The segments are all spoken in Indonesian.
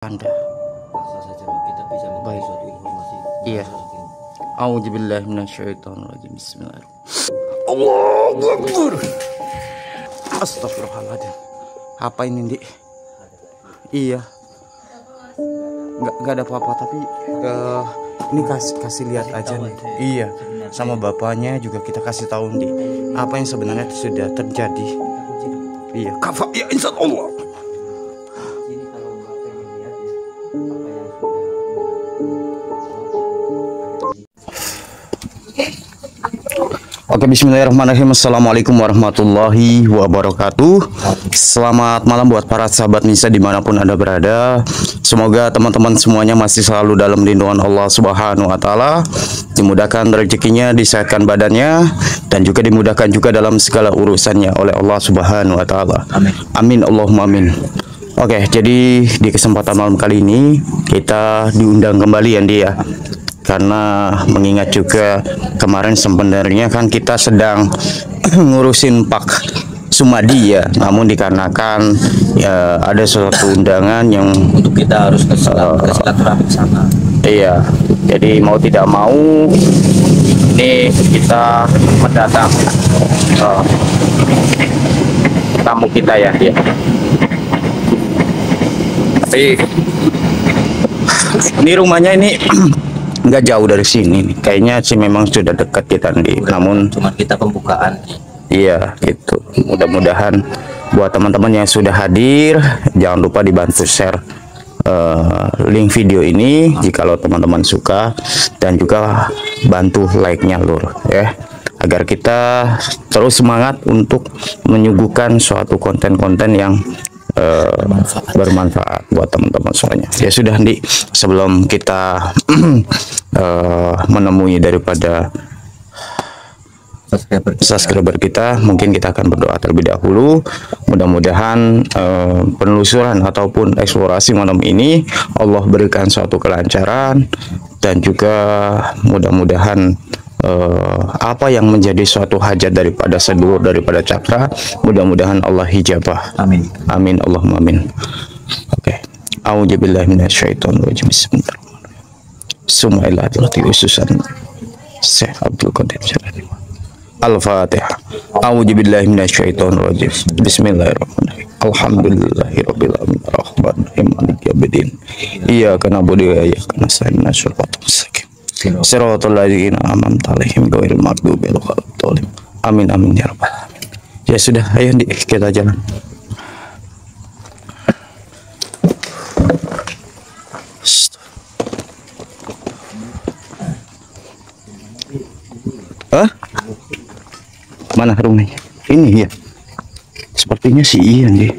Anda. Asal saja kita bisa memberi suatu informasi. Iya. A'udzubillahi minasyaitonirrajim. Bismillahirrahmanirrahim. Allahu Akbar. Astagfirullahaladzim. Apa ini, Dik? Iya. Nggak ada apa-apa, tapi ini kasih lihat aja nih. Iya. Sama bapaknya juga kita kasih tahu, Dik, apa yang sebenarnya sudah terjadi. Iya. Kafa ya insyaallah. Oke, bismillahirrahmanirrahim. Assalamualaikum warahmatullahi wabarakatuh. Selamat malam buat para sahabat Nisa dimanapun Anda berada. Semoga teman-teman semuanya masih selalu dalam lindungan Allah Subhanahu wa Ta'ala, dimudahkan rezekinya, disehatkan badannya, dan juga dimudahkan juga dalam segala urusannya oleh Allah Subhanahu wa Ta'ala. Amin. Amin, Allahumma amin. Oke, jadi di kesempatan malam kali ini kita diundang kembali ya, dia. Karena mengingat juga kemarin sebenarnya kan kita sedang ngurusin Pak Sumadi ya, namun dikarenakan ya ada suatu undangan yang Untuk kita harus ke silaturahmi sana. iya, jadi mau tidak mau ini kita mendatangi tamu kita ya, dia. Tapi ini rumahnya ini nggak jauh dari sini nih. Kayaknya sih memang sudah dekat kita nih. Namun Cuman kita pembukaan. iya gitu. Mudah-mudahan buat teman-teman yang sudah hadir, jangan lupa dibantu share link video ini jikalau teman-teman suka, dan juga bantu like-nya lur ya, agar kita terus semangat untuk menyuguhkan suatu konten-konten yang bermanfaat buat teman-teman semuanya. Ya sudah, Andi, sebelum kita menemui daripada subscriber kita, mungkin kita akan berdoa terlebih dahulu. Mudah-mudahan penelusuran ataupun eksplorasi malam ini Allah berikan suatu kelancaran, dan juga mudah-mudahan apa yang menjadi suatu hajat daripada sedulur daripada Cakra, mudah-mudahan Allah hijabah. Amin. Amin, Allahumma amin. Oke. A'udzubillahi minasyaitonirrajim. Bismillahirrahmanirrahim. Sumailah tilati ususan Syekh Abdul Qadir Jalani. Al-Fatihah. A'udzubillahi minasyaitonirrajim. Bismillahirrahmanirrahim. Alhamdulillahirabbil alamin arrahmanirrahim maliki yaumiddin. Iyyaka na'budu wa iyyaka nasta'in ihdinas siratal mustaqim. Siratal ladzina an'amta 'alaihim ghairil maghdubi 'alaihim waladdallin. Amin amin ya rabbal alamin. Ya sudah, ayo kita jalan. Mana rumahnya? Ini ya. Sepertinya sih iya nih.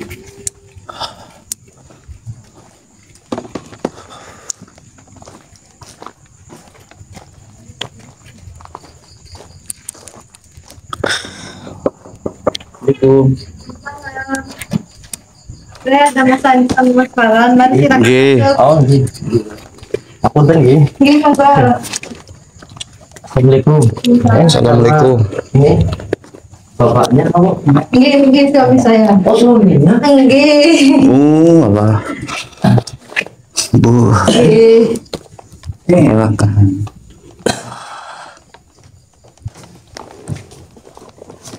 Ada mas Farhan, mari kita Oh, nggih. Apunten nggih. nggih monggo. Assalamualaikum. Assalamualaikum. Ini bapaknya kamu. Nggih suami saya. Oh, suaminya. Nggih. Allah. Bu. Nggih. Silakan.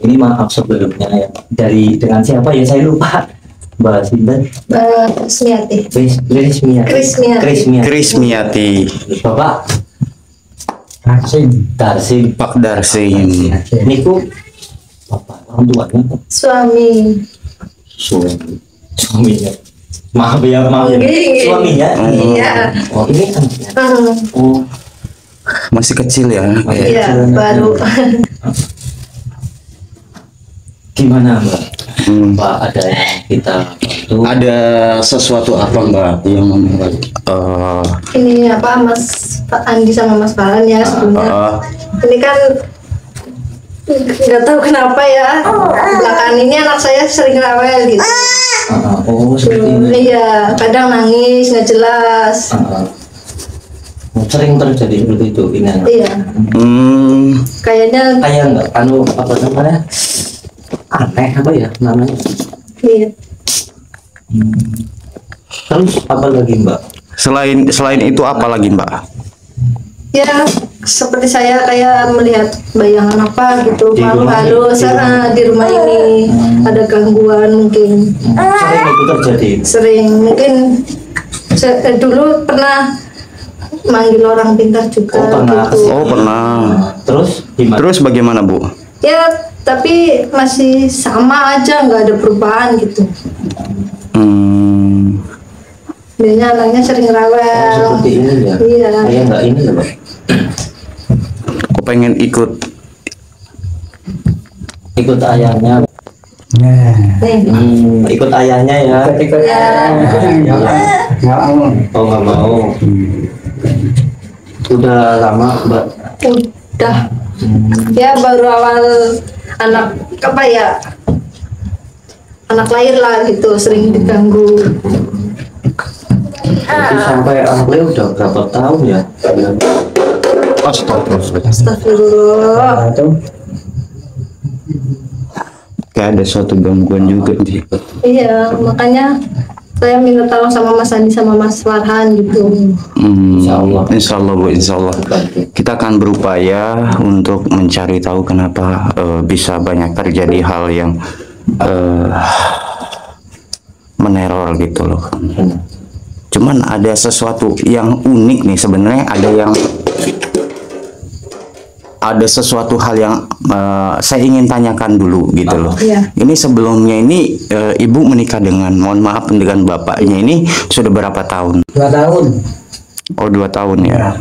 Ini maaf sebelumnya ya. Dengan siapa ya, saya lupa. Mbak Sinten. Krismiati. Krismiati. Krismiati. Bapak Darsim. Pak Darsim. Niku bapak orang tuanya. Suami. Suaminya. Maaf ya. Nggih. Suaminya. Iya. Oh, ini anaknya. Oh, Masih kecil ya. Iya, baru. gimana Mbak? Mbak, ada yang kita bantu? Ada sesuatu apa, Mbak, yang membuat Ini apa Mas Andi sama Mas Farhan ya sebelumnya. Ini kan nggak tahu kenapa ya. Belakangan ini anak saya sering rewel gitu. Oh, seperti ini. Iya, kadang nangis nggak jelas. Sering terjadi seperti itu ini anak. Iya. Kayaknya Kayak nggak apa namanya? Aneh apa ya namanya? iya. Terus apa lagi Mbak? Selain itu apa lagi Mbak? Ya seperti saya kayak melihat bayangan apa gitu, Di makhluk rumah halus di rumah ini ada gangguan mungkin. Sering itu terjadi. Sering mungkin dulu pernah manggil orang pintar juga Oh, pernah. gitu. Oh pernah. Terus gimana? Terus bagaimana Bu? Ya tapi masih sama aja, nggak ada perubahan gitu. Biasanya anaknya sering rewel. Seperti ini ya. Iya. Kayak nggak ini ya Mbak. Kok pengen ikut? Ikut ayahnya. Nih. Ikut ayahnya ya. Ya. Oh nggak mau. Udah lama Mbak. Udah. Ya baru awal anak apa ya? Anak lahir lah gitu, sering diganggu. Itu sampai akhirnya udah berapa tahun ya? Astagfirullah. Kayak ada suatu gangguan juga sih. Iya, makanya saya minta tolong sama Mas Andi sama Mas Farhan gitu. Insya Allah. Insya Allah Bu, Insya Allah. Kita akan berupaya untuk mencari tahu kenapa bisa banyak terjadi hal yang meneror gitu loh. Cuman ada sesuatu yang unik nih sebenarnya, ada sesuatu hal yang saya ingin tanyakan dulu gitu loh. Iya. Ini sebelumnya ini Ibu menikah dengan, mohon maaf, dengan bapaknya ini sudah berapa tahun? 2 tahun. Oh 2 tahun ya.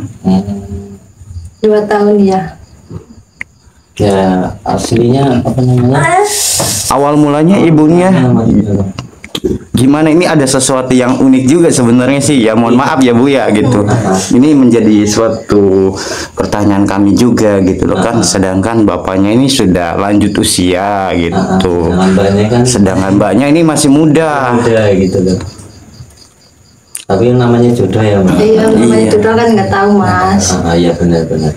2 tahun ya. Ya aslinya apa namanya? Awal mulanya ibunya Namanya. gimana? Ini ada sesuatu yang unik juga sebenarnya sih ya, mohon maaf ya Bu ya gitu. Ini menjadi suatu pertanyaan kami juga gitu loh kan, sedangkan bapaknya ini sudah lanjut usia gitu, Dengan banyak kan sedangkan mbaknya ini masih muda. udah gitu loh. Tapi yang namanya jodoh ya Mbak. Iya, namanya jodoh kan nggak tahu Mas. Iya benar-benar.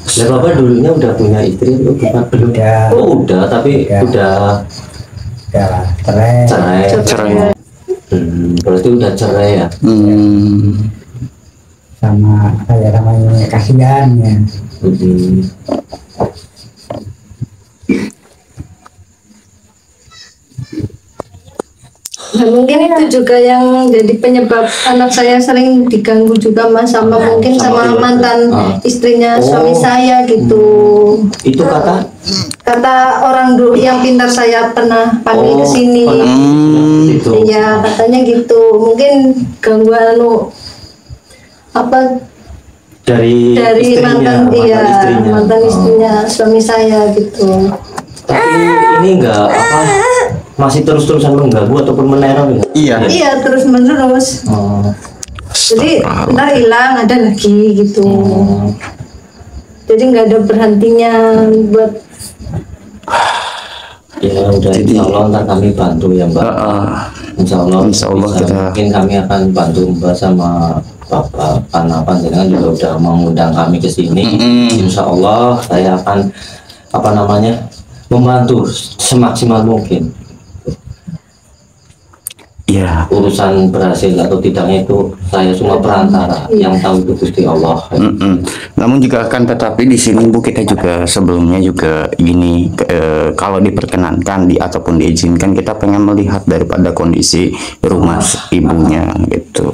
Ya Bapak dulunya udah punya istri atau bukan belum? Udah. Oh udah, tapi Ya. udah Ya, cerai. cerai. Cerai. Berarti udah cerai ya? Sama kayak namanya kasihan ya. Hmm. Nah, mungkin itu juga yang jadi penyebab anak saya sering diganggu juga Mas, sama mungkin sama keluarga. mantan istrinya Oh. suami saya gitu. Itu kata Kata orang dulu yang pintar saya pernah panggil ke sini. itu. Iya, katanya gitu. Mungkin gangguan apa Dari istrinya, mantan istrinya suami saya gitu. Tapi ini enggak apa masih terus-terusan mengganggu ataupun meneror ya? Iya. Iya, terus menerus. Oh. Jadi ntar hilang, ada lagi gitu. Jadi nggak ada berhentinya buat. Ya udah, insya Allah ntar kami bantu ya Mbak. Insya Allah bisa. kita Mungkin kami akan bantu Mbak sama Bapak, karena panjenengan juga udah mengundang kami ke sini. Insya Allah saya akan apa namanya membantu semaksimal mungkin. Iya. Urusan berhasil atau tidaknya itu saya cuma perantara, yang tahu itu Gusti Allah. Namun juga akan tetapi di sini Bu, kita juga sebelumnya juga gini, kalau diperkenankan ataupun diizinkan, kita pengen melihat daripada kondisi rumah ibunya gitu.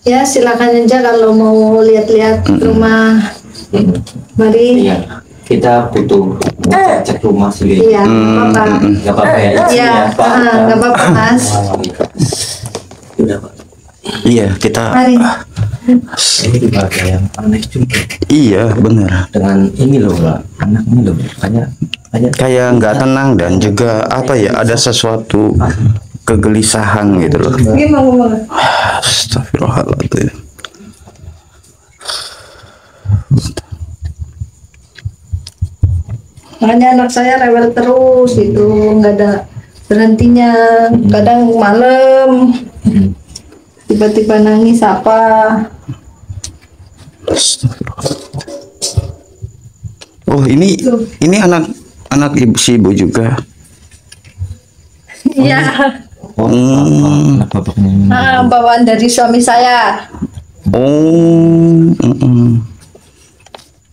Ya silakan aja kalau mau lihat-lihat rumah. Mari. Iya, kita butuh cek rumah sih. Iya, nggak apa-apa. Nggak apa-apa ya. Iya, nggak apa-apa Mas. Udah Pak. Iya, kita Mari. Ini juga ada yang aneh juga iya benar. dengan ini loh Mbak, anak ini loh Kayak nggak tenang dan juga apa ya, ada sesuatu kegelisahan gitu loh. Gimana? Astagfirullahaladzim. Makanya anak saya rewel terus gitu, nggak ada berhentinya. Kadang malam tiba-tiba nangis apa. Oh ini anak ibu si ibu juga. Iya. anak bapaknya ini. Bawaan dari suami saya. Oh,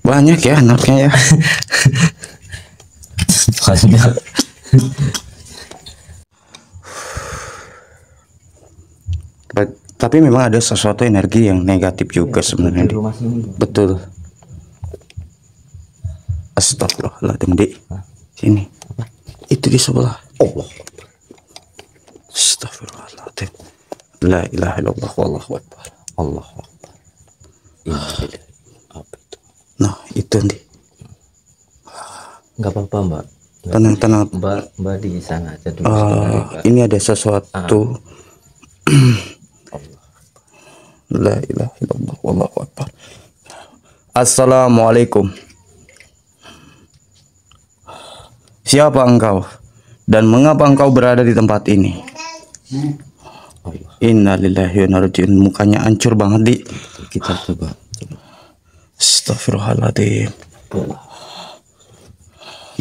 banyak ya anaknya ya. Banyak. Tapi memang ada sesuatu energi yang negatif juga sebenarnya. Di rumah sini. Betul. Astagfirullahaladzim, Dik. Sini. Itu di sebelah. Allah. Astagfirullahaladzim. La ilaha illallah wallahu akbar. Allahu akbar. Apa itu? Nah, itu Dik. Enggak apa-apa, Mbak. Tenang. Mbak di sana aja dulu sekali, Mbak. Ini ada sesuatu. La ilaha illallah wallahu akbar. Assalamualaikum. Siapa engkau dan mengapa engkau berada di tempat ini? Innalillahi wa inna ilaihi raji'un. Mukanya hancur banget, Dik. Kita coba. Astagfirullahaladzim.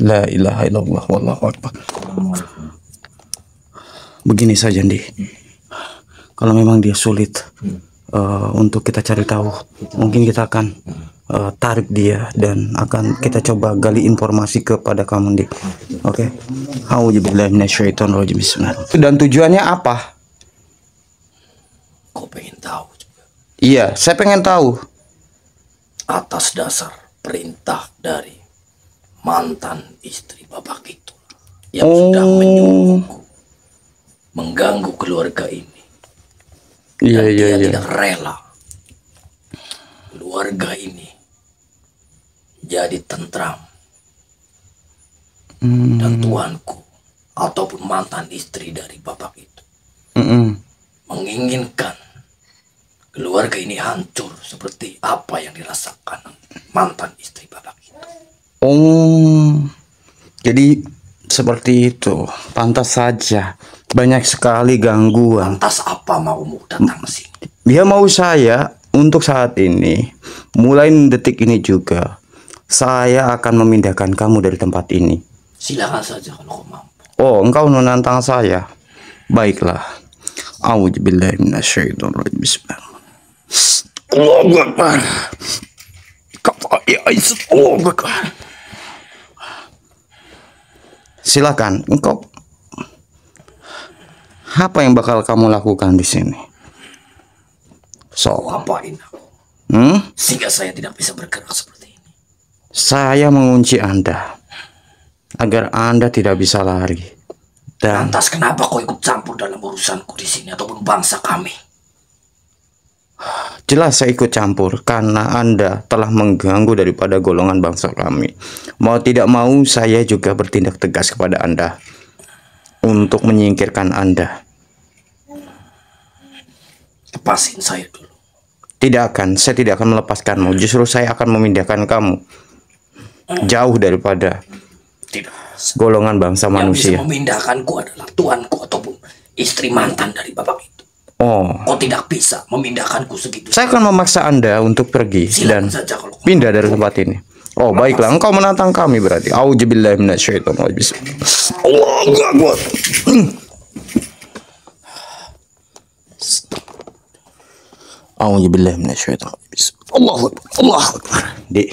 La ilaha illallah wallahu akbar. Begini saja, Dik. Kalau memang dia sulit untuk kita cari tahu, mungkin kita akan tarik dia dan akan kita coba gali informasi kepada kamu, Dik. Oke. Auzubillahi minasyaitonirrajim. Bismillahirrahmanirrahim. Dan tujuannya apa? Kau pengen tahu juga? Iya, saya pengen tahu. Atas dasar perintah dari mantan istri bapak itu yang sudah menyuruhku mengganggu keluarga ini. Dan dia tidak rela keluarga ini jadi tentram. Dan tuanku ataupun mantan istri dari bapak itu menginginkan keluarga ini hancur seperti apa yang dirasakan mantan istri bapak itu. Oh, jadi seperti itu. Pantas saja banyak sekali gangguan. Lantas apa maumu datang ke sini? Dia mau saya untuk saat ini, mulai detik ini juga, saya akan memindahkan kamu dari tempat ini. Silakan saja kalau kau mampu. Oh, engkau menantang saya. Baiklah. Auzubillahi minasyaitonirrajim. Bismillahirrahmanirrahim. Allahu akbar. Allahu akbar. Silakan, engkau. Apa yang bakal kamu lakukan di sini? So, Apain aku? Sehingga saya tidak bisa bergerak seperti ini. saya mengunci Anda agar Anda tidak bisa lari. Dan Lantas kenapa kau ikut campur dalam urusanku di sini ataupun bangsa kami? jelas saya ikut campur karena Anda telah mengganggu daripada golongan bangsa kami. Mau tidak mau saya juga bertindak tegas kepada Anda untuk menyingkirkan Anda. Lepasin saya dulu. Saya tidak akan melepaskanmu. Justru saya akan memindahkan kamu jauh daripada Tidak. golongan bangsa Yang bisa manusia. memindahkanku adalah tuanku ataupun istri mantan dari bapak itu. Oh, Kau tidak bisa memindahkanku segitu. saya akan memaksa Anda untuk pergi dan Silakan saja kalau kau pindah dari tempat ini. Oh, baiklah, engkau menantang kami berarti. Auzubillahi minasyaitonirrajim. Allahu akbar. Auzubillahi minasyaitonirrajim. Allahu akbar. Allahu akbar. Dik.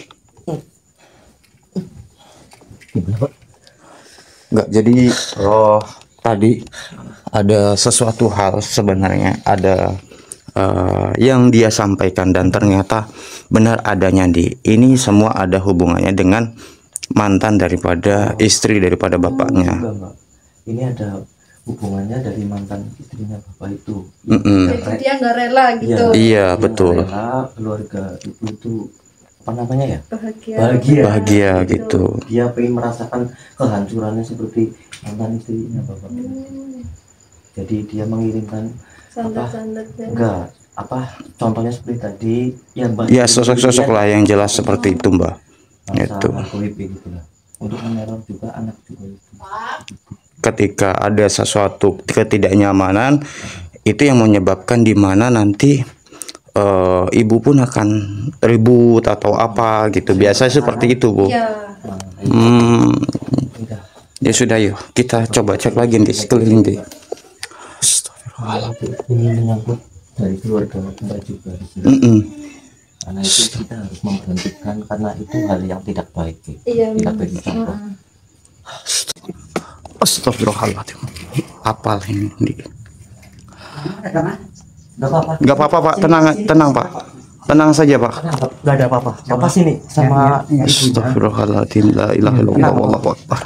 Enggak, jadi tadi ada sesuatu hal sebenarnya ada yang dia sampaikan dan ternyata benar adanya ini semua ada hubungannya dengan mantan daripada istri daripada bapaknya. juga, Mbak. Ini ada hubungannya dari mantan istrinya bapak itu. Jadi dia nggak rela gitu. Iya, betul. Rela keluarga itu apa namanya ya? Bahagia. Bahagia gitu. Dia pengen merasakan kehancurannya seperti mantan istrinya bapak. Jadi dia mengirimkan Sandat-sandatnya. enggak apa contohnya seperti tadi yang Ya, sosok-sosok lah yang jelas seperti itu, Mbak. Itu. gitu lah. Untuk meneror juga anak juga itu. Ketika ada sesuatu ketidaknyamanan itu yang menyebabkan di mana nanti ibu pun akan ribut atau apa gitu. Biasanya seperti itu, Bu. Iya. Udah. Ya sudah, yuk kita coba cek lagi di sekeliling deh. Kalau ini menyangkut dari keluarga Mbak juga di sini. Karena itu kita harus memberhentikan karena itu hal yang tidak baik. Iya. Tidak baik dicontoh. Astagfirullahaladzim. Apal ini. Gak apa-apa. Gak apa-apa Pak, tenang Pak. Tenang saja Pak. Gak ada apa-apa. Bapak sini sama ibu. Astagfirullahaladzim. La ilaha illallah wallahu akbar.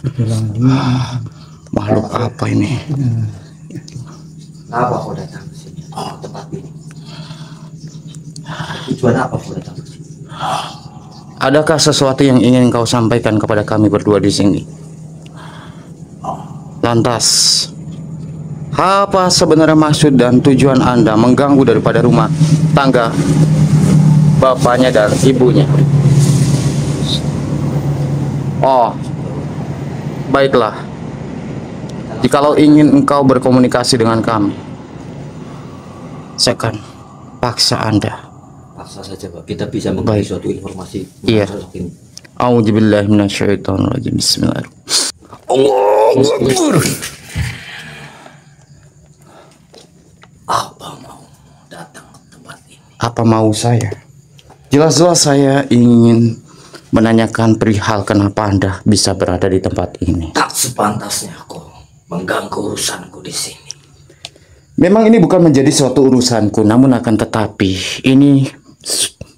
Makhluk apa ini? Kenapa kau datang ke sini? Tempat ini. Tujuan apa kau datang ke sini? Adakah sesuatu yang ingin kau sampaikan kepada kami berdua di sini? Lantas, apa sebenarnya maksud dan tujuan Anda mengganggu daripada rumah tangga bapaknya dan ibunya? Oh, baiklah. Jikalau ingin engkau berkomunikasi dengan kami, saya akan paksa Anda. Paksa saja Pak, kita bisa mengenai suatu informasi. Iya. A'udzubillahi minasyaitonirrajim. Bismillahirrahmanirrahim. Allahu Akbar. Apa mau datang ke tempat ini? Apa mau saya? Jelas-jelas saya ingin menanyakan perihal kenapa Anda bisa berada di tempat ini. Tak sepantasnya kau mengganggu urusanku di sini. Memang ini bukan menjadi suatu urusanku, namun akan tetapi ini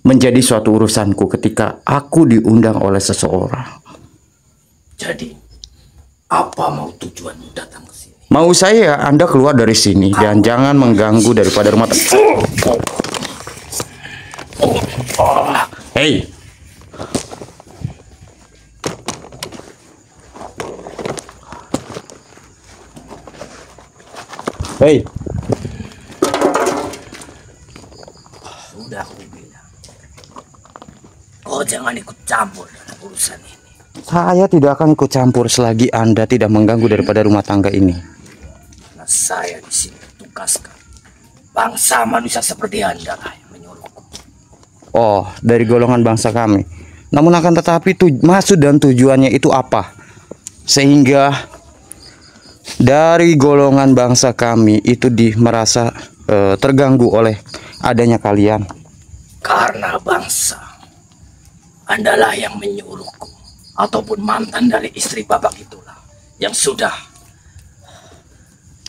menjadi suatu urusanku ketika aku diundang oleh seseorang. Jadi, apa mau tujuanmu datang ke sini? Mau saya Anda keluar dari sini dan jangan mengganggu daripada rumah tangga. Hei. Hei. Sudah aku bilang, kau jangan ikut campur dalam urusan ini. Saya tidak akan ikut campur selagi Anda tidak mengganggu daripada rumah tangga ini. Karena saya di sini tugaskan bangsa manusia seperti Anda lah yang menyuruhku. Oh, dari golongan bangsa kami. Namun akan tetapi maksud dan tujuannya itu apa? Sehingga dari golongan bangsa kami itu merasa terganggu oleh adanya kalian. Karena bangsa Andalah yang menyuruhku, ataupun mantan dari istri Bapak itulah yang sudah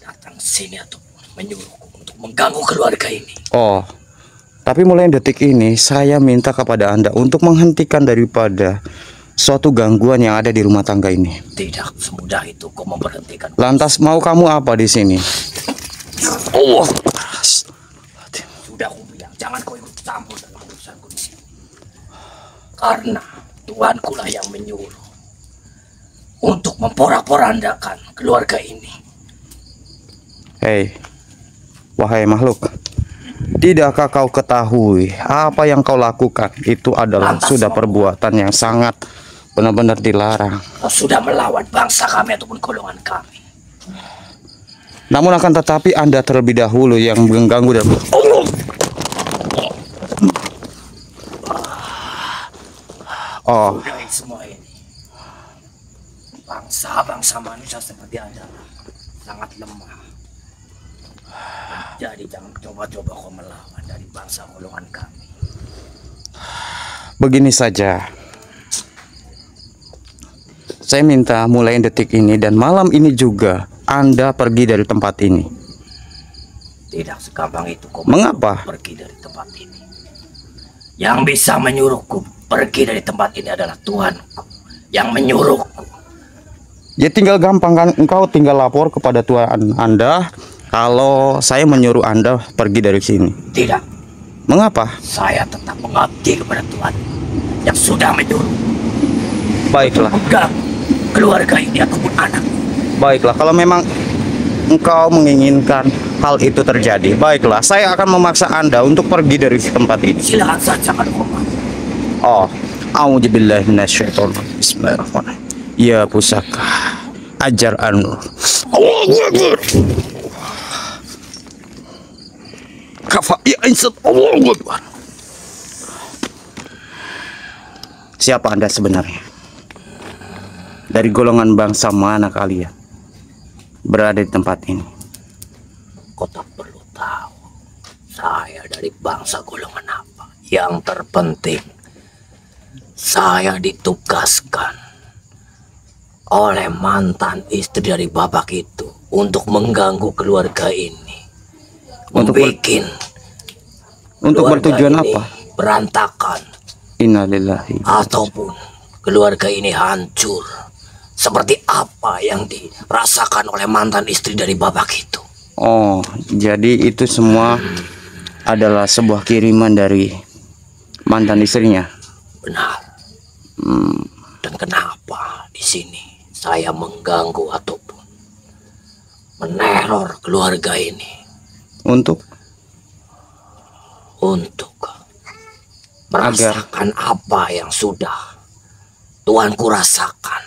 datang sini atau menyuruhku untuk mengganggu keluarga ini. Oh, tapi mulai detik ini saya minta kepada Anda untuk menghentikan daripada suatu gangguan yang ada di rumah tangga ini. Tidak semudah itu kau memberhentikan. Lantas mau kamu apa di sini? Oh, sudah aku bilang jangan kau ikut campur dalam urusanku di sini. Karena Tuanku lah yang menyuruh untuk memporak-porandakan keluarga ini. Hei, wahai makhluk, tidakkah kau ketahui apa yang kau lakukan itu adalah sudah perbuatan yang sangat benar-benar dilarang. Kau sudah melawan bangsa kami ataupun golongan kami. Namun akan tetapi Anda terlebih dahulu yang mengganggu dan oh, Sudahi semua ini. Bangsa-bangsa manusia seperti Anda sangat lemah. Jadi jangan coba-coba kau melawan dari bangsa golongan kami. begini saja. Saya minta mulai detik ini dan malam ini juga Anda pergi dari tempat ini. Tidak segampang itu kau Mengapa? pergi dari tempat ini. Yang bisa menyuruhku pergi dari tempat ini adalah Tuhanku yang menyuruhku. Ya tinggal gampang kan, engkau tinggal lapor kepada Tuhan Anda kalau saya menyuruh Anda pergi dari sini. Tidak, Mengapa? saya tetap mengabdi kepada Tuhan yang sudah menyuruh Baiklah, mengganggu keluarga ini ataupun anak. baiklah kalau memang engkau menginginkan hal itu terjadi, baiklah saya akan memaksa Anda untuk pergi dari tempat ini. Silakan saja kalau kau mau. Oh, a'udzubillahi minasyaitonirrajim. Bismillahirrahmanirrahim. Ya pusaka ajar Anur. Allahu Akbar. Kafa ya insat. Allahu Akbar. Siapa Anda sebenarnya? Dari golongan bangsa mana kalian berada di tempat ini? Kau tak perlu tahu saya dari bangsa golongan apa. Yang terpenting, saya ditugaskan oleh mantan istri dari Bapak itu untuk mengganggu keluarga ini. Untuk bertujuan apa? Berantakan. Innalillahi. Ataupun keluarga ini hancur. Seperti apa yang dirasakan oleh mantan istri dari Bapak itu. Oh, jadi itu semua adalah sebuah kiriman dari mantan istrinya. Benar. Dan kenapa di sini saya mengganggu ataupun meneror keluarga ini Untuk merasakan apa yang sudah tuanku rasakan.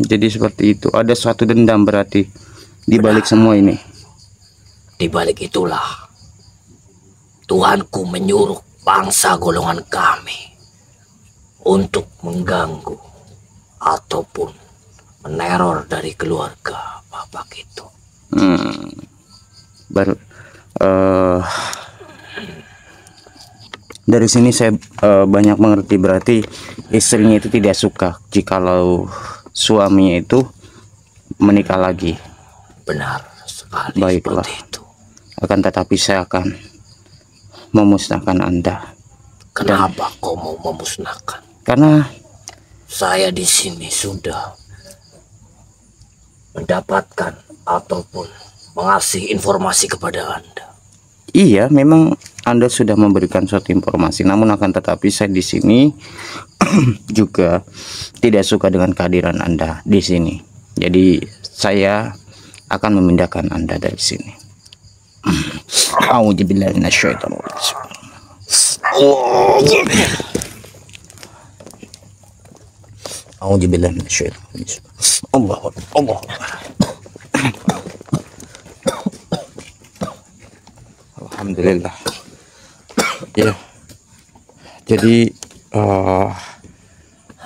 jadi seperti itu. Ada suatu dendam berarti di balik semua ini. Di balik itulah Tuanku menyuruh bangsa golongan kami untuk mengganggu ataupun meneror dari keluarga Bapak itu. Dari sini saya banyak mengerti, berarti istrinya itu tidak suka jikalau suaminya itu menikah lagi. Benar sekali. Baiklah. Seperti itu. Akan tetapi saya akan memusnahkan Anda. Kenapa kau mau memusnahkan? Karena saya di sini sudah mendapatkan ataupun mengasih informasi kepada Anda. iya, memang Anda sudah memberikan suatu informasi, namun akan tetapi saya di sini juga tidak suka dengan kehadiran Anda di sini. Jadi saya akan memindahkan Anda dari sini. A'udzubillahi minasyaitonir rajim. A'udzubillahi minasyaitonir rajim. Allah. Alhamdulillah. Ya. Jadi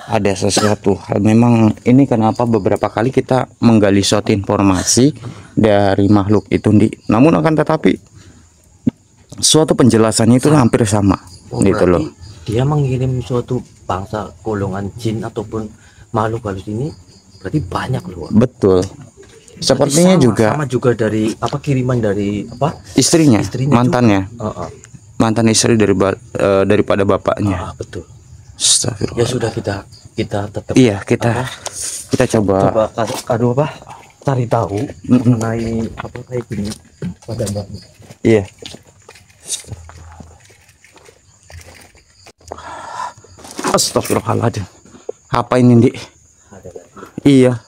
ada sesuatu hal, memang ini kenapa beberapa kali kita menggali suatu informasi dari makhluk itu, namun akan tetapi suatu penjelasannya itu hampir sama gitu loh. Dia mengirim suatu bangsa golongan jin ataupun makhluk halus ini berarti banyak loh. Betul. Sepertinya sama juga dari apa, kiriman dari apa, istrinya mantannya juga. Mantan istri daripada bapaknya. Betul. Astagfirullah. Ya sudah, kita tetap. Iya, kita coba Aduh apa, cari tahu mengenai apa kayak gini pada Mbak. iya. Astagfirullahaladzim. Apa ini, Dik? Iya.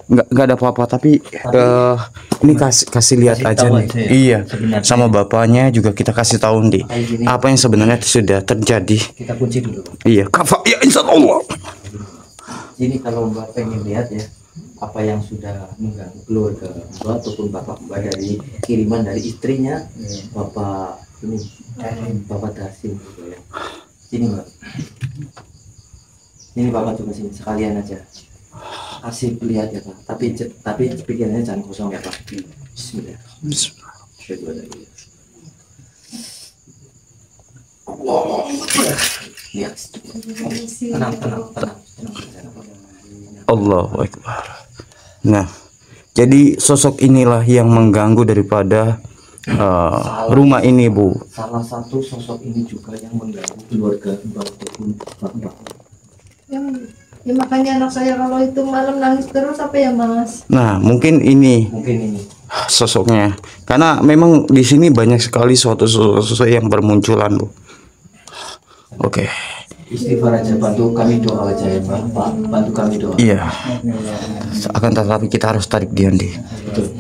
Nggak ada apa-apa, tapi ini kasih lihat aja nih. Iya, sama bapaknya juga kita kasih tahu nih apa yang sebenarnya sudah terjadi. Kita kunci dulu. Iya, kafa ya insyaallah. Ini kalau Mbak pengen lihat ya apa yang sudah mengganggu keluarga Mbak ataupun Bapak Mbak dari kiriman dari istrinya Bapak ini, Bapak Dasim gitu ya. Sini Mbak. Ini Bapak coba sini sekalian aja. Kasih lihat ya Pak. Tapi pikirannya jangan kosong ya Pak. Bismillah. Lihat. Tenang. Allahu Akbar. Nah, jadi sosok inilah yang mengganggu daripada rumah ini, Bu. Salah satu sosok ini juga yang mengganggu keluarga Mbak ataupun Bapak. Ya makanya anak saya kalau itu malam nangis terus apa ya Mas? Nah, mungkin ini sosoknya, karena memang di sini banyak sekali suatu sosok yang bermunculan, Bu. Oke. Istighfar aja, bantu kami doa aja ya Pak. Bantu kami doa. Iya. Akan tetapi kita harus tarik dia nih. Betul.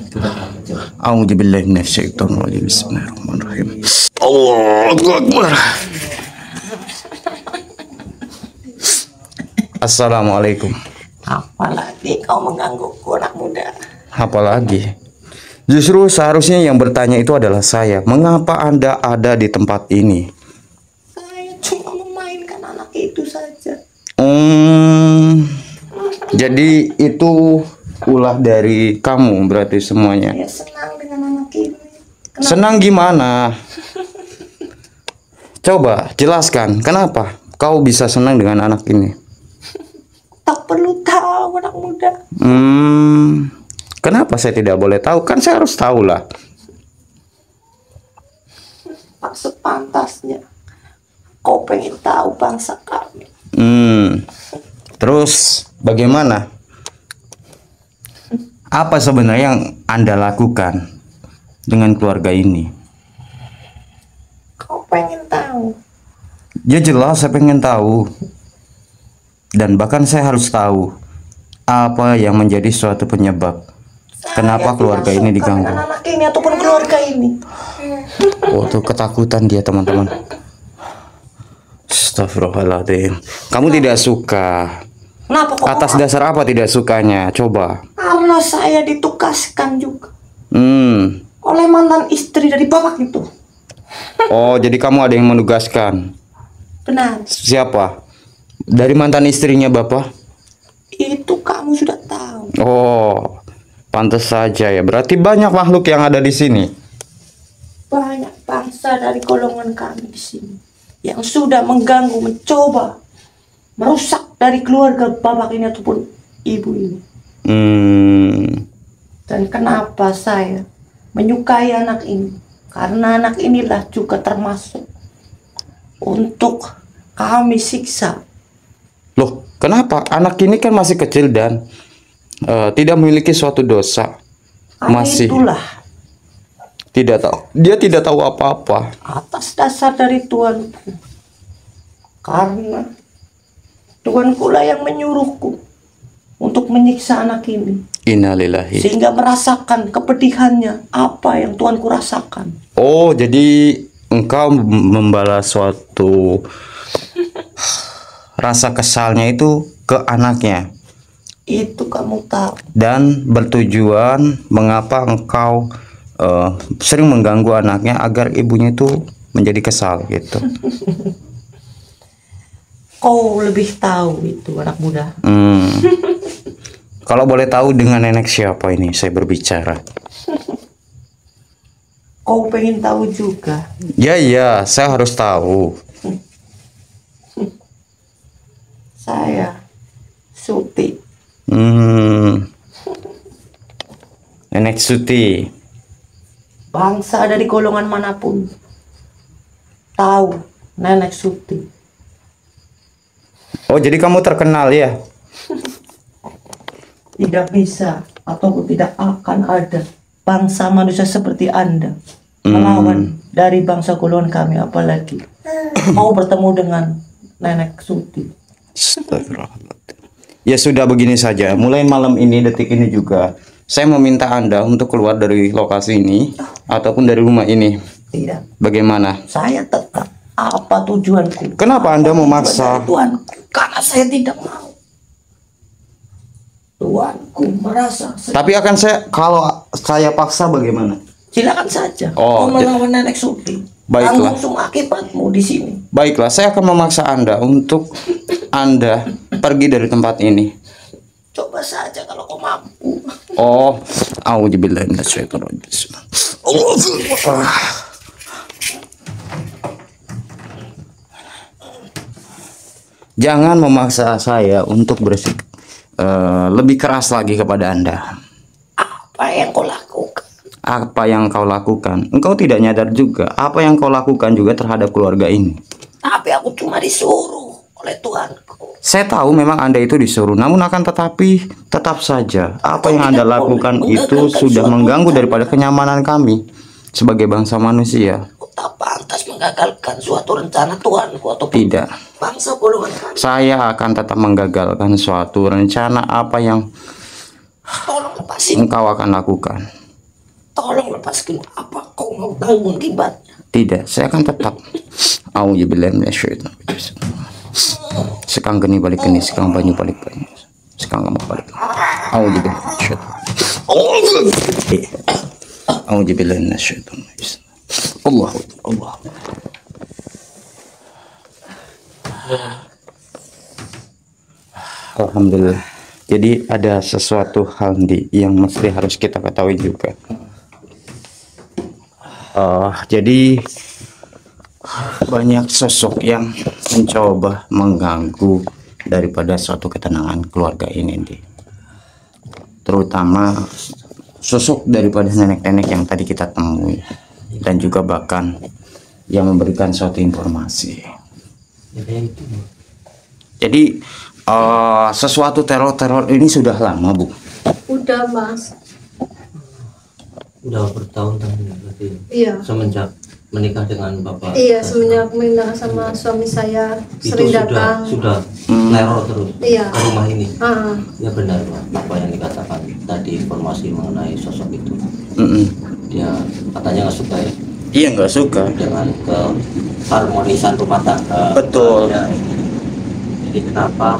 A'udzubillahi minasyaitonir rajim. Bismillahirrahmanirrahim. Allahu Akbar. Assalamualaikum. Apalagi kau mengganggu anak muda. Apalagi? Justru seharusnya yang bertanya itu adalah saya. Mengapa Anda ada di tempat ini? Saya cuma memainkan anak itu saja. Jadi itu ulah dari kamu berarti semuanya. Ya senang dengan anak ini. Kenapa? Senang gimana? Coba jelaskan kenapa kau bisa senang dengan anak ini? Tak perlu tahu anak muda. Kenapa saya tidak boleh tahu? Kan saya harus tahu lah. Tak sepantasnya. Kau pengen tahu bangsa kami. Terus bagaimana? Apa sebenarnya yang Anda lakukan dengan keluarga ini? Kau pengen tahu. Ya jelas saya pengen tahu. Dan bahkan saya harus tahu apa yang menjadi suatu penyebab kenapa keluarga ini diganggu. Dengan anak ini ataupun keluarga ini. Oh, tuh ketakutan dia teman-teman. Astagfirullahaladzim. Kamu tidak suka. Kenapa kok? Atas dasar apa tidak sukanya? Coba. Karena saya ditugaskan juga oleh mantan istri dari bapak itu. Oh, jadi kamu ada yang menugaskan. Benar. Siapa? Dari mantan istrinya Bapak? Itu kamu sudah tahu. Oh, pantas saja ya. Berarti banyak makhluk yang ada di sini. Banyak bangsa dari golongan kami di sini yang sudah mengganggu, mencoba merusak dari keluarga bapak ini ataupun ibu ini. Dan kenapa saya menyukai anak ini? Karena anak inilah juga termasuk untuk kami siksa. Loh, kenapa? Anak ini kan masih kecil dan tidak memiliki suatu dosa. Masih Itulah tidak tahu. Dia tidak tahu apa-apa. atas dasar dari Tuanku. Karena Tuanku lah yang menyuruhku untuk menyiksa anak ini. Innalillahi. Sehingga merasakan kepedihannya apa yang Tuanku rasakan. Oh, jadi engkau membalas suatu rasa kesalnya itu ke anaknya. Itu kamu tahu. Dan bertujuan mengapa engkau sering mengganggu anaknya agar ibunya itu menjadi kesal gitu. Kau lebih tahu itu anak muda. Kalau boleh tahu dengan nenek siapa ini saya berbicara? Kau pengen tahu juga. Ya, saya harus tahu. Saya Suti. Nenek Suti. Bangsa dari golongan manapun tahu Nenek Suti. Oh, jadi kamu terkenal ya? Tidak bisa atau tidak akan ada bangsa manusia seperti Anda melawan dari bangsa golongan kami, apalagi mau bertemu dengan Nenek Suti. Astagfirullahaladzim. Ya sudah, begini saja. Mulai malam ini, detik ini juga, saya meminta Anda untuk keluar dari lokasi ini ataupun dari rumah ini. Tidak. Bagaimana? Saya tetap. Apa tujuanku? Kenapa Anda memaksa? Tuanku. Karena saya tidak mau. Tuanku merasa. Tapi akan kalau saya paksa bagaimana? Silakan saja. Oh, Kau melawan Nenek Suti. Baiklah. Tanggung semua akibatmu di sini. Baiklah, saya akan memaksa Anda untuk Anda pergi dari tempat ini. Coba saja kalau kau mampu. Oh, auzubillahi minasyaitonirrajim. Jangan memaksa saya untuk bersikap lebih keras lagi kepada Anda. Apa yang kau lakukan? Apa yang kau lakukan? Engkau tidak nyadar juga apa yang kau lakukan juga terhadap keluarga ini. Tapi aku cuma disuruh oleh Tuanku. Saya tahu memang Anda itu disuruh, namun akan tetapi tetap saja apa yang Anda lakukan itu sudah mengganggu daripada kenyamanan kami sebagai bangsa manusia. Kau tak pantas menggagalkan suatu rencana Tuanku atau Tidak. bangsa golongan kami. Saya akan tetap menggagalkan suatu rencana apa yang Tolong lepasin. engkau akan lakukan. Tolong lepaskan. Apa kau mau tanggung akibatnya? Tidak, saya akan tetap. Auzubillahi minasyaitonirrajim. Sekang geni balik geni, sekang banyu balik banyu. Sekang kamu balik. Auzubillahi minasyaitonirrajim. Auzubillahi minasyaitonirrajim. Allah. Alhamdulillah. Jadi ada sesuatu hal yang mesti harus kita ketahui juga. Jadi banyak sosok yang mencoba mengganggu daripada suatu ketenangan keluarga ini, terutama sosok daripada nenek-nenek yang tadi kita temui, dan juga bahkan yang memberikan suatu informasi. Jadi sesuatu teror-teror ini sudah lama, Bu? Udah, Mas. Udah bertahun-tahun berarti. Iya. Semenjak menikah dengan Bapak. Iya, semenjak menikah sama suami saya Itu sering datang. sudah teror terus Iya. ke rumah ini. Ah, Ya benar Pak, apa yang dikatakan tadi, informasi mengenai sosok itu. Dia katanya nggak suka ya Iya, nggak suka. dengan keharmonisan rumah tangga. Betul. Ya. Jadi kenapa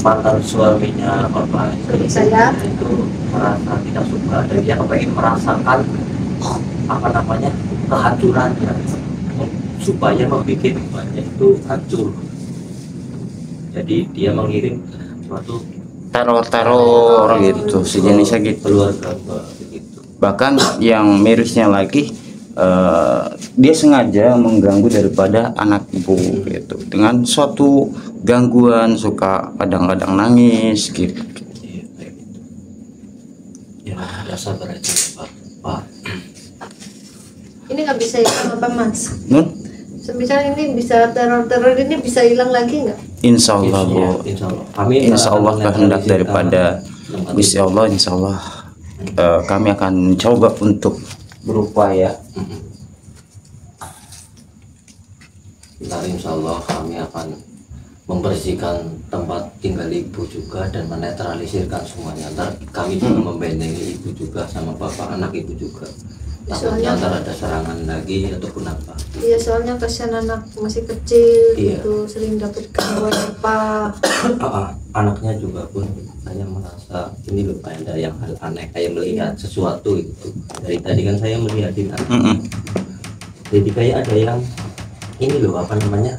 mantan suaminya Bapak Saya. itu merasa tidak suka dan dia ingin merasakan apa namanya kehancurannya supaya membuat rumahnya itu hancur. Jadi dia mengirim suatu Teror-teror gitu, sejenisnya gitu. keluarga begitu. Bahkan yang mirisnya lagi, dia sengaja mengganggu daripada anak ibu gitu, dengan suatu gangguan, suka kadang-kadang nangis gitu. Ya biasa berarti Pak. ini nggak bisa hilang apa, Mas? Nun, Semisal ini bisa teror-teror ini bisa hilang lagi nggak? insya Allah, Bu. Insya Allah. Kami Insya Allah akan kehendak menetralisir, daripada Gusti Allah, insya Allah kami akan coba untuk berupaya. Ntar insya Allah kami akan membersihkan tempat tinggal ibu juga dan menetralisirkan semuanya. Ntar kami juga membentengi ibu juga sama bapak anak ibu juga. Takutnya Soalnya- ntar ada serangan lagi ataupun apa. Iya, soalnya kasihan anak masih kecil Iya. gitu, sering dapat gangguan apa. Anaknya juga pun saya merasa ini loh kayak ada yang hal aneh, kayak melihat sesuatu itu. Dari tadi kan saya melihat ini. Jadi kayak ada yang ini loh apa namanya,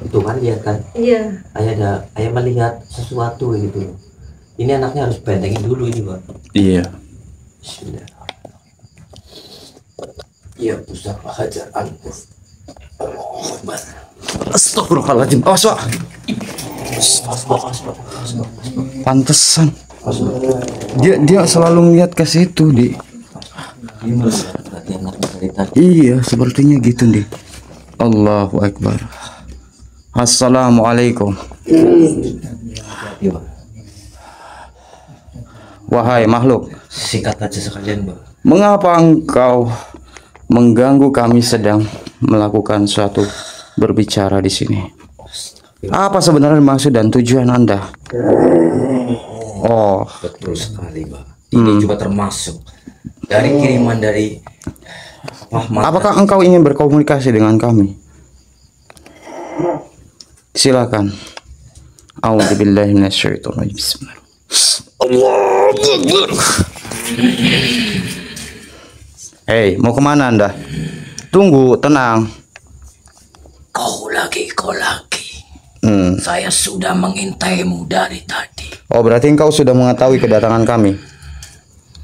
itu kan lihat kan, Iya. kayak melihat sesuatu gitu loh. Ini anaknya harus bentengin dulu ini Pak. Iya. Bismillah. Ya pusat hajar anku. Allahu Akbar. Astagfirullahaladzim. Awas, Pak. Pantesan. Dia selalu melihat ke situ, Di. Ini melihat perhatian anak dari tadi. Iya, sepertinya gitu, Di. Allahu Akbar. Assalamualaikum. Iya Pak. Wahai makhluk, Sikat aja sekalian Pak. mengapa engkau mengganggu kami sedang melakukan suatu berbicara di sini? Apa sebenarnya maksud dan tujuan Anda? Oh, Betul sekali, Pak. Ini juga termasuk dari kiriman dari apakah engkau ingin berkomunikasi dengan kami? Silakan. A'udzubillahi minasyaitonir rajim. Bismillah. Allahu Akbar. Hei, mau kemana Anda? Tunggu, tenang. Kau lagi. Hmm. Saya sudah mengintaimu dari tadi. Oh, berarti engkau sudah mengetahui kedatangan kami.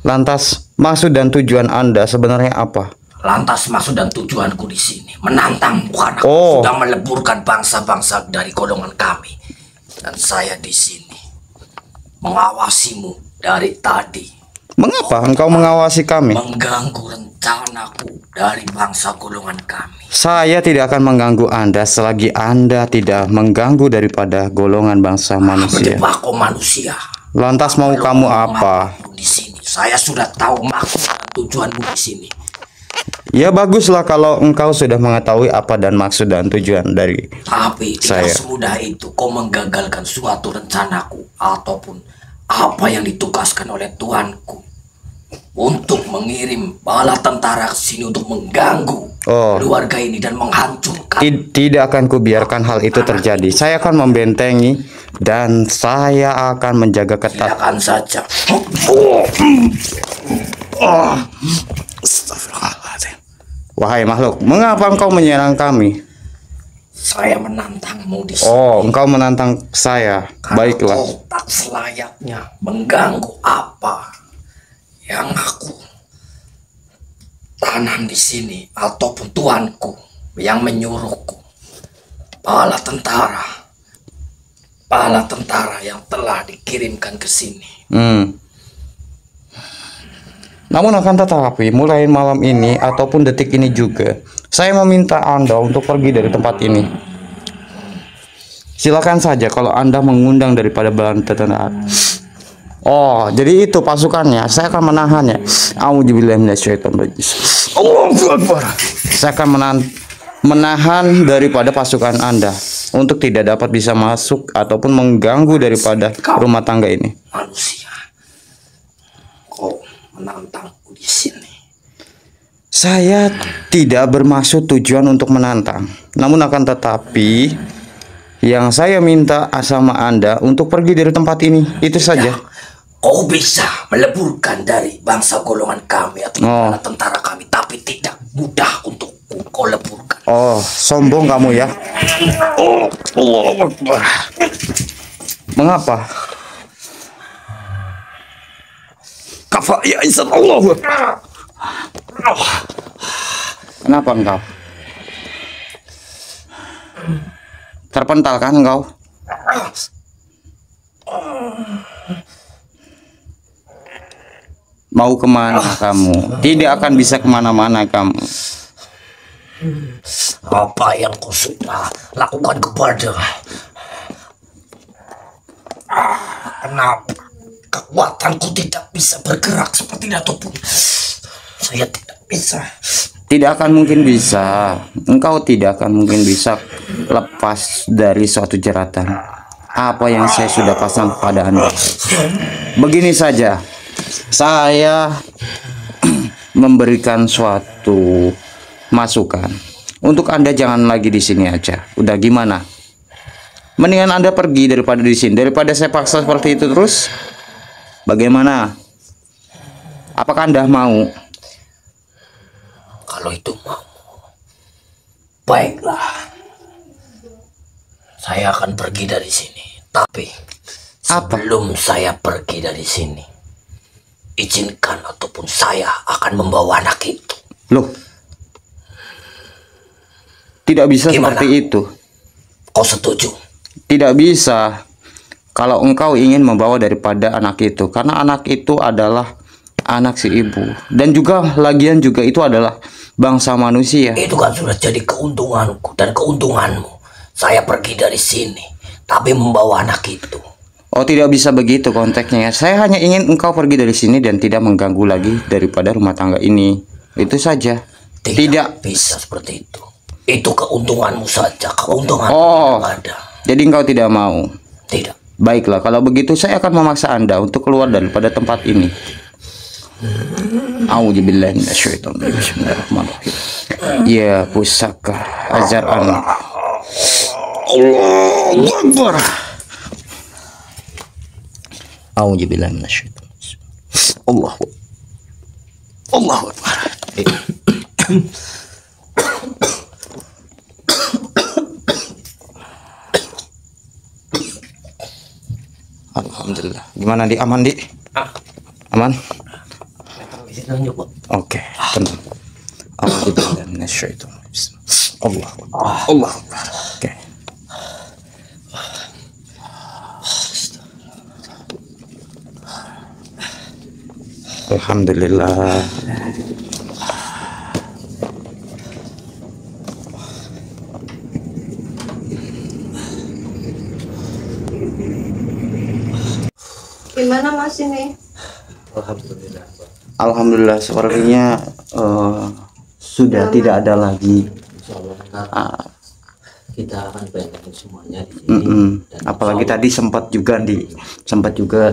Lantas, maksud dan tujuan Anda sebenarnya apa? Lantas maksud dan tujuanku di sini menantang karena Oh. sudah meleburkan bangsa-bangsa dari golongan kami. Dan saya di sini mengawasimu dari tadi, Mengapa engkau mengawasi kami? mengganggu rencanaku dari bangsa golongan kami. Saya tidak akan mengganggu Anda selagi Anda tidak mengganggu daripada golongan bangsa manusia. Menjebak kau manusia. Lantas mau kamu apa? Di sini saya sudah tahu maksud dan tujuanmu di sini. Ya baguslah kalau engkau sudah mengetahui apa dan maksud dan tujuan dari Tapi tidak Saya. semudah itu kau menggagalkan suatu rencanaku ataupun apa yang ditugaskan oleh Tuanku untuk mengirim bala tentara ke sini untuk mengganggu Oh. keluarga ini dan menghancurkan. Tidak akan kubiarkan hal itu terjadi. Saya akan membentengi dan saya akan menjaga ketat. Silakan saja. Astagfirullahaladzim. Wahai makhluk, mengapa engkau menyerang kami? Saya menantangmu di sini. Oh, engkau menantang saya. Karena Baiklah. kau tak selayaknya mengganggu apa yang aku tanam di sini ataupun tuanku yang menyuruhku. Pahala tentara yang telah dikirimkan ke sini. Namun akan tetapi mulai malam ini ataupun detik ini juga saya meminta Anda untuk pergi dari tempat ini. Silakan saja kalau Anda mengundang daripada belanda tentara. Oh, jadi itu pasukannya. Saya akan menahannya. Auzubillahi minasyaitonirrajim. Allahu Akbar. Saya akan menahan daripada pasukan Anda untuk tidak dapat bisa masuk ataupun mengganggu daripada rumah tangga ini. Manusia, kau menantangku di sini. Saya tidak bermaksud tujuan untuk menantang. Namun akan tetapi yang saya minta sama Anda untuk pergi dari tempat ini. Itu saja. Kau bisa meleburkan dari bangsa golongan kami atau tentara kami, tapi tidak mudah untuk kau leburkan. Oh, sombong kamu ya. Oh, Allahu Akbar. Mengapa? Kafa ya Isa Allahu Akbar. Kenapa engkau? Terpental kan engkau? Mau kemana kamu? Tidak akan bisa kemana-mana kamu. Apa yang kau sudah lakukan kepada? Kenapa kekuatanku tidak bisa bergerak seperti itu ataupun saya tidak bisa? Tidak akan mungkin bisa. Engkau tidak akan mungkin bisa lepas dari suatu jeratan apa yang saya sudah pasang pada Anda. Begini saja, saya memberikan suatu masukan untuk Anda, jangan lagi di sini aja. Udah gimana? Mendingan Anda pergi daripada di sini, daripada saya paksa seperti itu terus. Bagaimana? Apakah Anda mau? Kalau itu mau, baiklah. Saya akan pergi dari sini. Tapi sebelum saya pergi dari sini, izinkan ataupun saya akan membawa anak itu. Loh, tidak bisa Gimana? seperti itu. Kau setuju? Tidak bisa kalau engkau ingin membawa daripada anak itu, karena anak itu adalah anak si ibu, dan juga lagian juga itu adalah bangsa manusia. Itu kan sudah jadi keuntunganku dan keuntunganmu. Saya pergi dari sini, tapi membawa anak itu. Oh, tidak bisa begitu konteksnya. Saya hanya ingin engkau pergi dari sini dan tidak mengganggu lagi daripada rumah tangga ini. Itu saja. Tidak bisa seperti itu. Itu keuntunganmu saja, keuntungan ada. Jadi engkau tidak mau? Tidak. Baiklah, kalau begitu saya akan memaksa Anda untuk keluar daripada tempat ini. Auzubillahi minasyaitonir rajim. Bismillahirrahmanirrahim. Ya pusaka ajar anak. Allahu Akbar. Auzubillahi minasyaitonir rajim. Allahu Akbar. Alhamdulillah. Gimana di? Aman di? Aman? Oke, tenang. Alhamdulillah minasyaitonir rajim. Allah. Oke. Alhamdulillah. Gimana Mas ini? Alhamdulillah sepertinya sudah tidak ada lagi. Kita akan bayangkan semuanya di sini. Dan Apalagi tadi sempat juga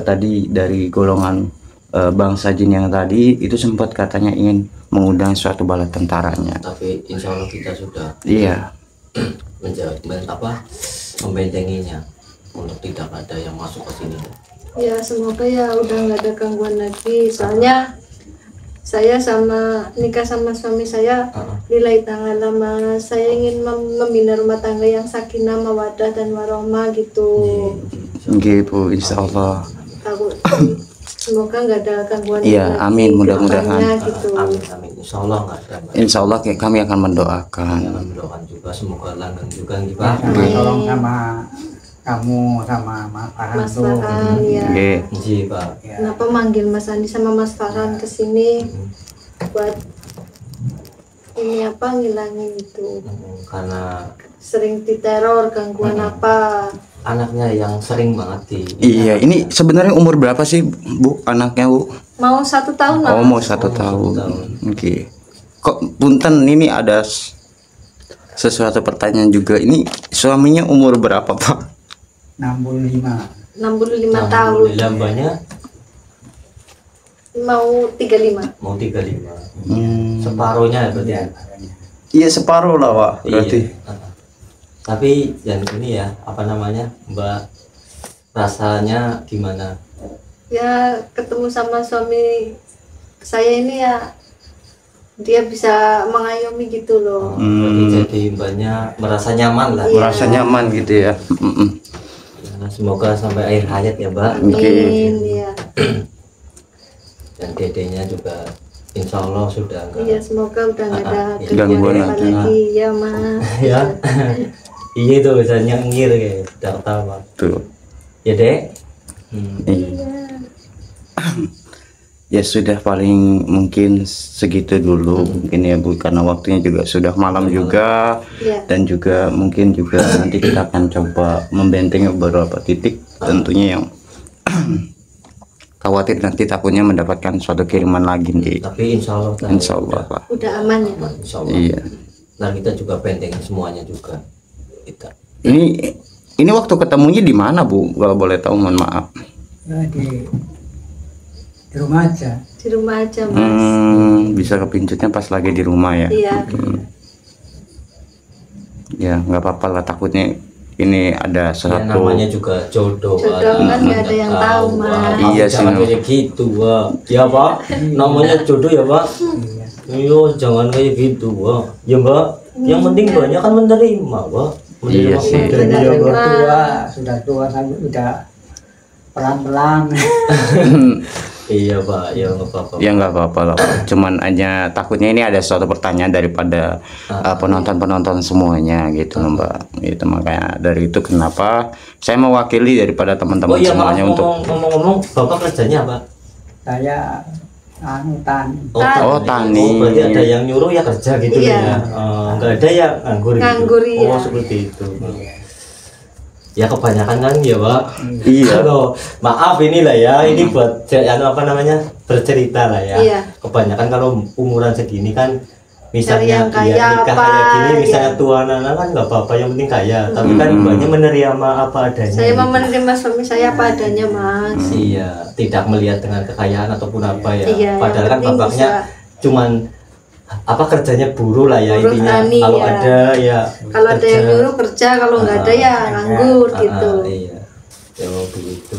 tadi dari golongan bangsa jin yang tadi itu sempat katanya ingin mengundang suatu bala tentaranya. tapi insya Allah kita sudah Iya. membentenginya untuk tidak ada yang masuk ke sini. Ya semoga ya udah nggak ada gangguan lagi. Soalnya saya nikah sama suami saya lillahi ta'ala Mas. Saya ingin membina rumah tangga yang sakinah, mawaddah dan warohmah gitu. Gitu, insya Allah. Aku semoga nggak ada gangguan. Iya, lagi amin, ke mudah-mudahan. depannya, gitu. Amin amin. Insya Allah nggak ada. Mbak. Insya Allah kami akan mendoakan. Jangan mendoakan juga semoga langgeng juga nih Pak. Sama tolong sama kamu sama Mas Farhan Mas tuh. Farhan ya. Oke. Ji Pak. Ya. Kenapa manggil Mas Andi sama Mas Farhan ke sini buat ini apa ngilangin itu, Karena sering diteror gangguan apa. anaknya yang sering banget di. Iya, ini sebenarnya umur berapa sih Bu anaknya Bu? Mau 1 tahun Oh, lah. mau 1 tahun. Oke. Kok punten ini ada sesuatu pertanyaan juga. Ini suaminya umur berapa Pak? 65. 65 tahun. Alhamdulillah banyak Mau 35. mau 35. Separuhnya ya berarti. Ya, Iya separuh lah Pak. Berarti. Iya. Tapi yang ini ya apa namanya Mbak, rasanya gimana? Ya ketemu sama suami saya ini ya, dia bisa mengayomi gitu loh. Berarti jadi Mbaknya merasa nyaman lah. Merasa nyaman gitu ya. Ya, semoga sampai akhir hayat ya Mbak. Amin ya. Dan dedenya juga insya Allah sudah enggak. Iya, semoga udah nggak ada Gangguan gangguan apa lagi. lagi ya Mas. Ya. Iya itu bisa nyengir kayak udah ketawa. Tuh. Ya Dek. Iya. Ya sudah paling mungkin segitu dulu mungkin ya Bu, karena waktunya juga sudah malam juga. Iya. Dan juga mungkin juga nanti kita akan coba membentengi beberapa titik tentunya yang khawatir nanti takutnya mendapatkan suatu kiriman lagi nih. Tapi insya Allah. Insya Allah Pak. Udah aman ya. Insya Allah. Iya. Nah kita juga bentengin semuanya juga. Kita. Ini waktu ketemunya di mana Bu? Kalau boleh tahu, mohon maaf. Ya, di rumah aja. Di rumah aja Mas. Bisa kepincutnya pas lagi di rumah ya. Iya. Ya nggak apa-apa lah, takutnya ini ada Ya, sesuatu. namanya juga jodoh. Jodoh kan nggak ada yang tahu Mas. Iya sih, Jangan Mas. kayak gitu Pak. Ya Pak. Namanya jodoh ya Pak. Iya jangan kayak gitu Pak. Ya Mbak. Yang penting banyak kan menerima Pak. Iya sih. Dia Menerima. sudah tua tapi udah pelan-pelan. Iya Pak. Ya nggak apa-apa. Ya nggak apa-apa lah Pak. Cuman aja takutnya ini ada suatu pertanyaan daripada penonton-penonton semuanya gitu loh Mbak. Itu makanya dari itu kenapa saya mewakili daripada Oh teman-teman iya maaf semuanya untuk ngomong-ngomong Bapak kerjanya apa? Saya tani. Oh, tani. Oh, berarti ada yang nyuruh ya kerja gitu Iya. ya. Nggak ada yang nganggur gitu. Nganggur, iya. Oh seperti itu. Ya kebanyakan kan ya Pak. Iya. Kalau maaf inilah ya, ini buat apa namanya bercerita lah ya. Iya. Kebanyakan kalau umuran segini kan misalnya yang kaya dia nikah apa, kayak gini, misalnya iya. tua anak kan nggak apa-apa, yang penting kaya. Tapi kan banyak menerima apa adanya. Saya menerima suami saya apa adanya Mas. Iya, tidak melihat dengan kekayaan ataupun apa ya. Iya, Padahal yang kan penting bapaknya bisa. cuman apa kerjanya buruh lah ya Buruh intinya. tani, Kalau ya. ada ya. Kalau ada yang nyuruh kerja, kalau nggak ada ya nganggur gitu. Iya. Ya begitu.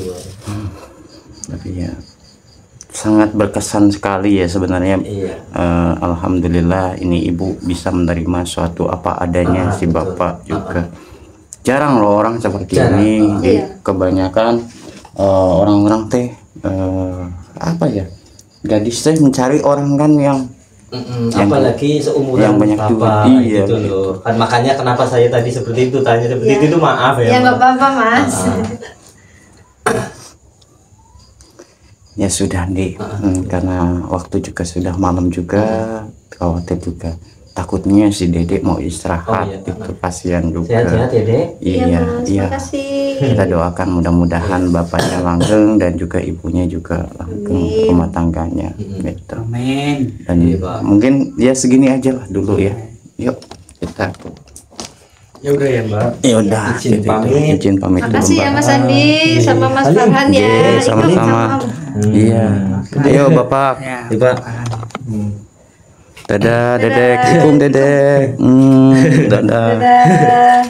tapi ya sangat berkesan sekali ya sebenarnya. Iya. Alhamdulillah ini ibu bisa menerima suatu apa adanya si betul. bapak juga. Jarang loh orang seperti Jarang. ini. Jadi Iya. kebanyakan orang-orang teh apa ya, gadis teh mencari orang kan yang Apalagi seumuran yang banyak bapak duit. Iya, gitu loh. Kan makanya kenapa saya tadi seperti itu tanya seperti Iya. itu maaf ya. Ya nggak Mbak. apa-apa Mas. ya sudah nih, karena waktu juga sudah malam juga, khawatir juga takutnya si Dedek mau istirahat. Oh, iya. Itu kasihan juga. Sehat-sehat ya Dek. Iya Iya, Mas, iya. makasih. Kita doakan mudah-mudahan bapaknya langgeng dan juga ibunya juga langgeng Amin. rumah tangganya gitu. Amin. Dan Iya, Pak. mungkin ya segini aja lah dulu ya. Yuk kita. Ya udah ya Mbak. Ya udah, Izin gitu. pamit. Izin pamit dulu, Makasih ya Mbak. Mas Andi sama Mas Salim. Farhan ya. Iya, Ikut sama-sama. Iya. Ayo Bapak. Ya, Iya, Pak. Dadah, Dedek. Assalamualaikum Dedek. Dadah. Dadah.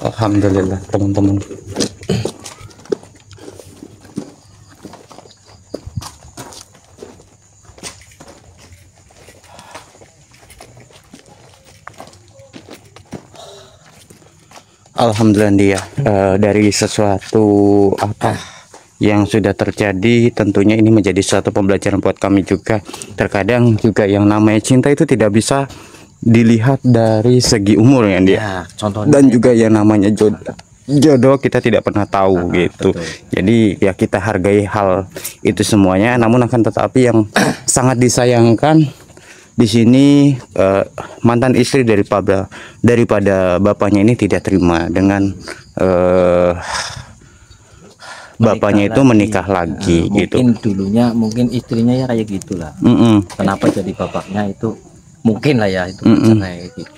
Alhamdulillah teman-teman. Alhamdulillah dia dari sesuatu apa yang sudah terjadi, tentunya ini menjadi suatu pembelajaran buat kami juga. Terkadang juga yang namanya cinta itu tidak bisa dilihat dari segi umur ya dia. Ya, contohnya Dan juga yang namanya jodoh kita tidak pernah tahu gitu. betul. Jadi ya kita hargai hal itu semuanya. Namun akan tetapi yang sangat disayangkan di sini mantan istri daripada bapaknya ini tidak terima dengan bapaknya itu menikah lagi gitu. Mungkin dulunya mungkin istrinya ya kayak gitulah. Kenapa jadi bapaknya itu mungkin lah ya itu cerai gitu.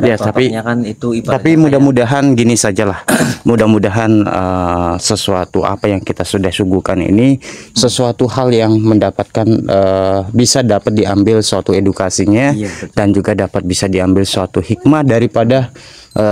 Ya, tapi bapaknya kan itu tapi mudah-mudahan gini sajalah. Mudah-mudahan sesuatu apa yang kita sudah suguhkan ini sesuatu hal yang mendapatkan bisa dapat diambil suatu edukasinya. Iya, betul. Dan juga dapat bisa diambil suatu hikmah daripada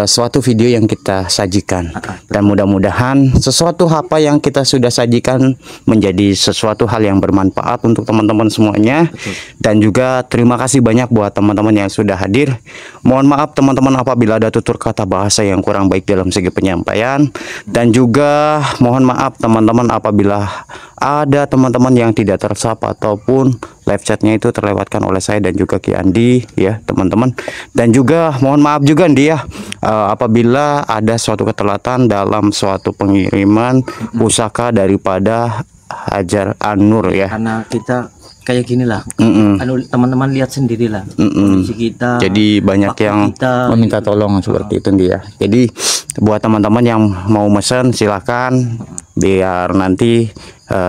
suatu video yang kita sajikan. Dan mudah-mudahan sesuatu apa yang kita sudah sajikan menjadi sesuatu hal yang bermanfaat untuk teman-teman semuanya. Dan juga terima kasih banyak buat teman-teman yang sudah hadir. Mohon maaf teman-teman apabila ada tutur kata bahasa yang kurang baik dalam segi penyampaian. Dan juga mohon maaf teman-teman apabila ada teman-teman yang tidak tersapa ataupun live chatnya itu terlewatkan oleh saya dan juga Ki Andi ya teman-teman. Dan juga mohon maaf juga dia apabila ada suatu ketelatan dalam suatu pengiriman pusaka daripada Hajar An-Nur ya. karena kita kayak gini lah. Teman-teman lihat sendirilah kondisi kita. Jadi banyak waktu yang kita meminta tolong seperti itu dia. Jadi buat teman-teman yang mau mesen silakan biar nanti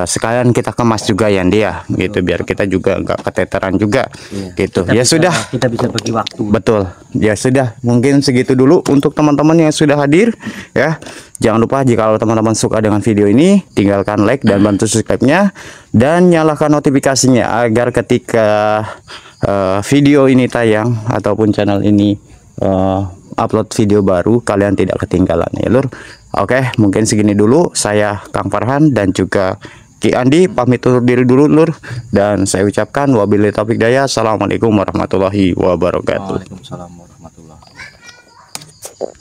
sekalian kita kemas juga ya dia gitu biar kita juga nggak keteteran juga gitu. kita Ya bisa- sudah. kita bisa bagi waktu. Betul. Ya sudah, mungkin segitu dulu untuk teman-teman yang sudah hadir ya. Jangan lupa jika teman-teman suka dengan video ini, tinggalkan like dan bantu subscribe-nya dan nyalakan notifikasinya agar ketika video ini tayang ataupun channel ini upload video baru kalian tidak ketinggalan ya lur. Oke, mungkin segini dulu. Saya Kang Farhan dan juga Ki Andi pamit undur diri dulu lur, dan saya ucapkan wabillahi taufiq daya. Assalamualaikum warahmatullahi wabarakatuh. Waalaikumsalam warahmatullahi wabarakatuh.